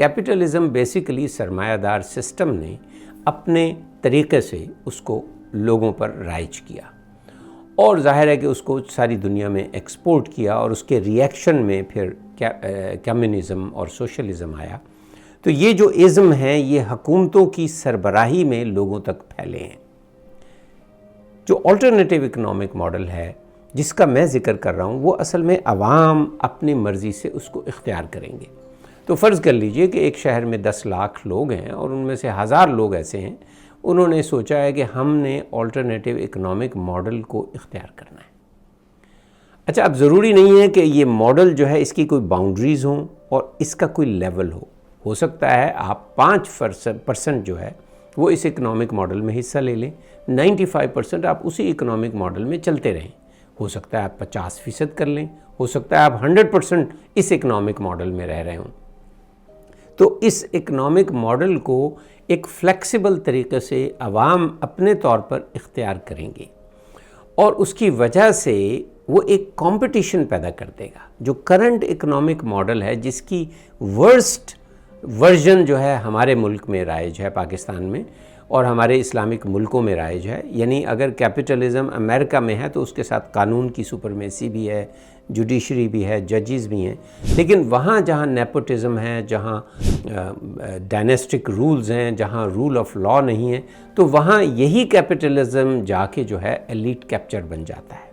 Capitalism basically सरमायादार system ने अपने तरीके से उसको लोगों पर राइज किया और जाहिर है कि उसको सारी दुनिया में एक्सपोर्ट किया और उसके रिएक्शन में फिर कम्युनिज़म और सोशलिज़म आया। तो ये जो इज़्म हैं ये हुकूमतों की सरबराही में लोगों तक फैले हैं। जो अल्टरनेटिव इकोनॉमिक मॉडल है जिसका मैं ज़िक्र कर रहा हूँ वो असल में अवाम अपनी मर्ज़ी से उसको इख्तियार करेंगे। तो फ़र्ज़ कर लीजिए कि एक शहर में 10 लाख लोग हैं और उनमें से 1000 लोग ऐसे हैं, उन्होंने सोचा है कि हमने अल्टरनेटिव इकोनॉमिक मॉडल को इख्तियार करना है। अच्छा, अब ज़रूरी नहीं है कि ये मॉडल जो है इसकी कोई बाउंड्रीज़ हों और इसका कोई लेवल हो सकता है आप 5% जो है वो इस इकोनॉमिक मॉडल में हिस्सा ले लें, 95% आप उसी इकोनॉमिक मॉडल में चलते रहें। हो सकता है आप 50% कर लें, हो सकता है आप 100% इस इकोनॉमिक मॉडल में रह रहे हों। तो इस इकोनॉमिक मॉडल को एक फ्लेक्सिबल तरीके से अवाम अपने तौर पर इख्तियार करेंगे और उसकी वजह से वो एक कंपटीशन पैदा कर देगा। जो करंट इकोनॉमिक मॉडल है जिसकी वर्स्ट वर्जन जो है हमारे मुल्क में राइज है, पाकिस्तान में और हमारे इस्लामिक मुल्कों में राइज है, यानी अगर कैपिटलिज़म अमेरिका में है तो उसके साथ कानून की सुपरमेसी भी है, जुडिशरी भी है, जजेस भी हैं, लेकिन वहाँ जहाँ नेपोटिज़म है, जहाँ डायनेस्टिक रूल्स हैं, जहाँ रूल ऑफ लॉ नहीं है, तो वहाँ यही कैपिटलिज़म जाके जो है एलीट कैप्चर बन जाता है।